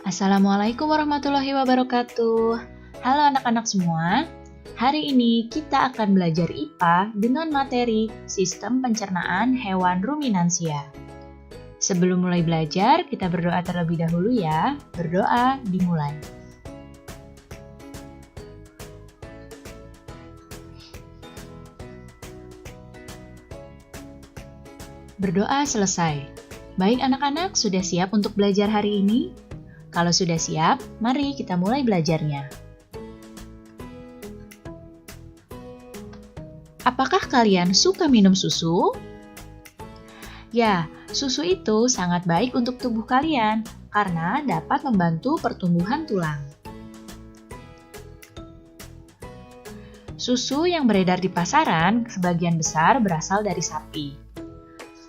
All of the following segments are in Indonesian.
Assalamualaikum warahmatullahi wabarakatuh. Halo anak-anak semua. Hari ini kita akan belajar IPA dengan materi Sistem Pencernaan Hewan Ruminansia. Sebelum mulai belajar, kita berdoa terlebih dahulu ya. Berdoa dimulai. Berdoa selesai. Baik anak-anak, sudah siap untuk belajar hari ini? Kalau sudah siap, mari kita mulai belajarnya. Apakah kalian suka minum susu? Ya, susu itu sangat baik untuk tubuh kalian karena dapat membantu pertumbuhan tulang. Susu yang beredar di pasaran sebagian besar berasal dari sapi.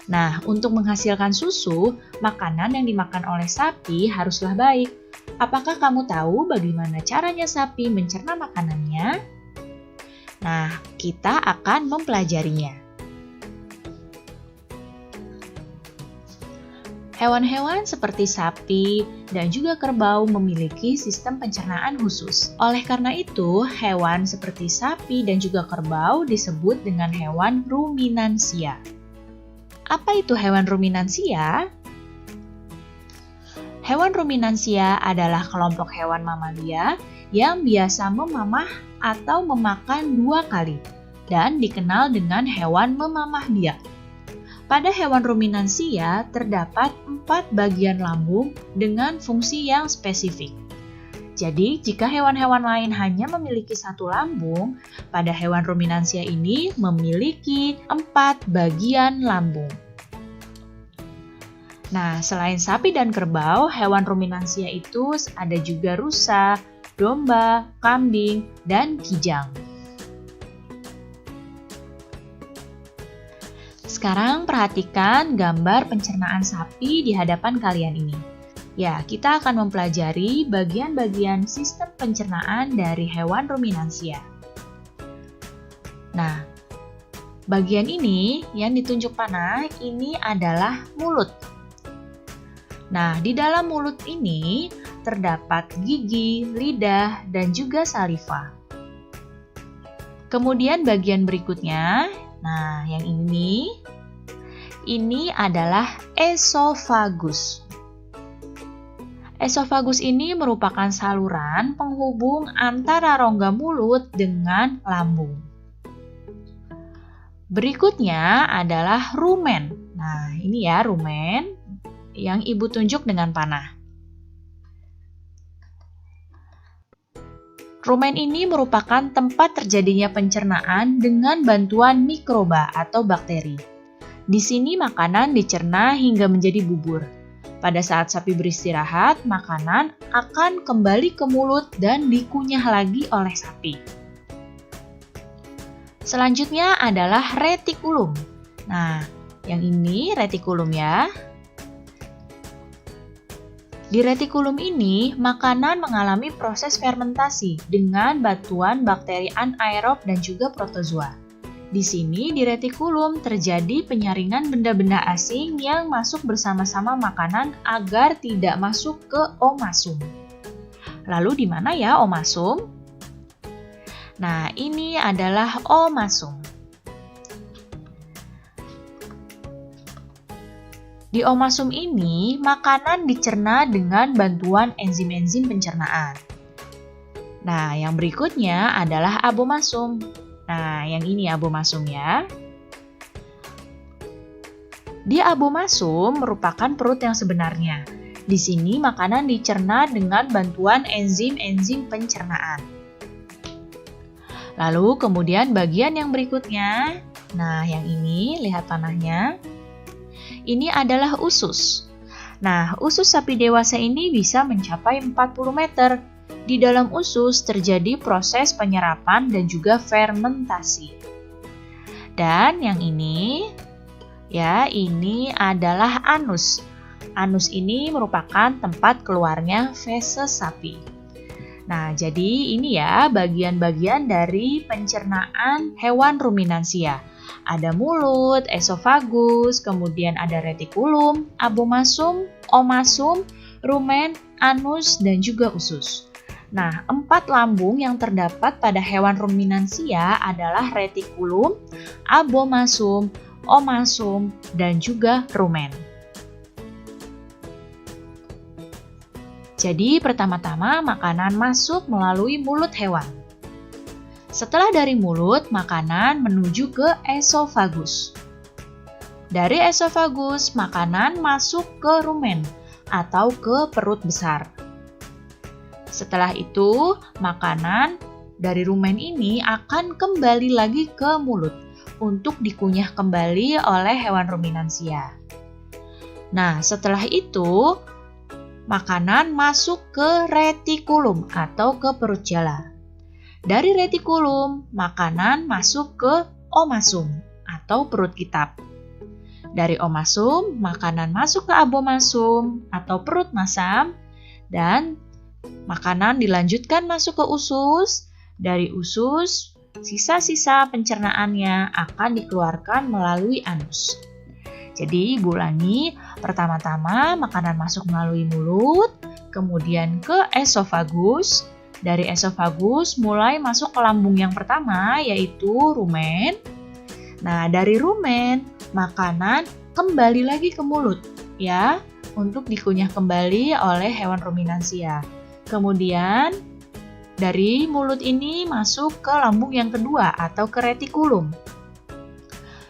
Nah, untuk menghasilkan susu, makanan yang dimakan oleh sapi haruslah baik. Apakah kamu tahu bagaimana caranya sapi mencerna makanannya? Nah, kita akan mempelajarinya. Hewan-hewan seperti sapi dan juga kerbau memiliki sistem pencernaan khusus. Oleh karena itu, hewan seperti sapi dan juga kerbau disebut dengan hewan ruminansia. Apa itu hewan ruminansia? Hewan ruminansia adalah kelompok hewan mamalia yang biasa memamah atau memakan 2 kali dan dikenal dengan hewan memamah biak. Pada hewan ruminansia terdapat 4 bagian lambung dengan fungsi yang spesifik. Jadi, jika hewan-hewan lain hanya memiliki 1 lambung, pada hewan ruminansia ini memiliki 4 bagian lambung. Nah, selain sapi dan kerbau, hewan ruminansia itu ada juga rusa, domba, kambing, dan kijang. Sekarang perhatikan gambar pencernaan sapi di hadapan kalian ini. Ya, kita akan mempelajari bagian-bagian sistem pencernaan dari hewan ruminansia. Nah, bagian ini yang ditunjuk panah ini adalah mulut. Nah, di dalam mulut ini terdapat gigi, lidah, dan juga saliva. Kemudian bagian berikutnya, nah yang ini adalah esofagus. Esofagus ini merupakan saluran penghubung antara rongga mulut dengan lambung. Berikutnya adalah rumen. Nah, ini ya rumen yang ibu tunjuk dengan panah. Rumen ini merupakan tempat terjadinya pencernaan dengan bantuan mikroba atau bakteri. Di sini makanan dicerna hingga menjadi bubur. Pada saat sapi beristirahat, makanan akan kembali ke mulut dan dikunyah lagi oleh sapi. Selanjutnya adalah retikulum. Nah, yang ini retikulum ya. Di retikulum ini, makanan mengalami proses fermentasi dengan bantuan bakteri anaerob dan juga protozoa. Di sini, di retikulum terjadi penyaringan benda-benda asing yang masuk bersama-sama makanan agar tidak masuk ke omasum. Lalu di mana ya omasum? Nah, ini adalah omasum. Di omasum ini, makanan dicerna dengan bantuan enzim-enzim pencernaan. Nah, yang berikutnya adalah abomasum. Nah, yang ini abomasum ya. Di abomasum merupakan perut yang sebenarnya. Di sini makanan dicerna dengan bantuan enzim-enzim pencernaan. Lalu kemudian bagian yang berikutnya. Nah, yang ini lihat panahnya. Ini adalah usus. Nah, usus sapi dewasa ini bisa mencapai 40 meter. Di dalam usus terjadi proses penyerapan dan juga fermentasi. Dan yang ini, ya, ini adalah anus. Anus ini merupakan tempat keluarnya feses sapi. Nah, jadi ini ya bagian-bagian dari pencernaan hewan ruminansia. Ada mulut, esofagus, kemudian ada retikulum, abomasum, omasum, rumen, anus, dan juga usus. Nah, 4 lambung yang terdapat pada hewan ruminansia adalah retikulum, abomasum, omasum, dan juga rumen. Jadi, pertama-tama makanan masuk melalui mulut hewan. Setelah dari mulut, makanan menuju ke esofagus. Dari esofagus, makanan masuk ke rumen atau ke perut besar. Setelah itu, makanan dari rumen ini akan kembali lagi ke mulut untuk dikunyah kembali oleh hewan ruminansia. Nah, setelah itu, makanan masuk ke retikulum atau ke perut jala. Dari retikulum, makanan masuk ke omasum atau perut kitab. Dari omasum, makanan masuk ke abomasum atau perut masam, dan makanan dilanjutkan masuk ke usus. Dari usus, sisa-sisa pencernaannya akan dikeluarkan melalui anus. Jadi, Ibu ulangi, pertama-tama makanan masuk melalui mulut, kemudian ke esofagus. Dari esofagus mulai masuk ke lambung yang pertama, yaitu rumen. Nah, dari rumen, makanan kembali lagi ke mulut, ya, untuk dikunyah kembali oleh hewan ruminansia. Kemudian, dari mulut ini masuk ke lambung yang kedua atau ke retikulum.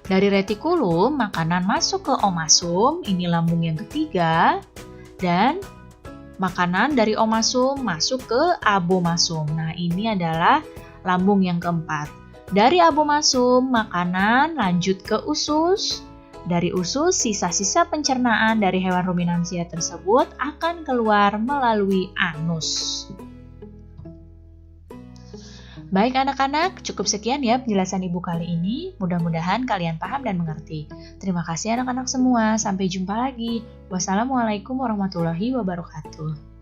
Dari retikulum, makanan masuk ke omasum, ini lambung yang ketiga, dan makanan dari omasum masuk ke abomasum. Nah, ini adalah lambung yang keempat. Dari abomasum, makanan lanjut ke usus. Dari usus, sisa-sisa pencernaan dari hewan ruminansia tersebut akan keluar melalui anus. Baik anak-anak, cukup sekian ya penjelasan Ibu kali ini. Mudah-mudahan kalian paham dan mengerti. Terima kasih anak-anak semua. Sampai jumpa lagi. Wassalamualaikum warahmatullahi wabarakatuh.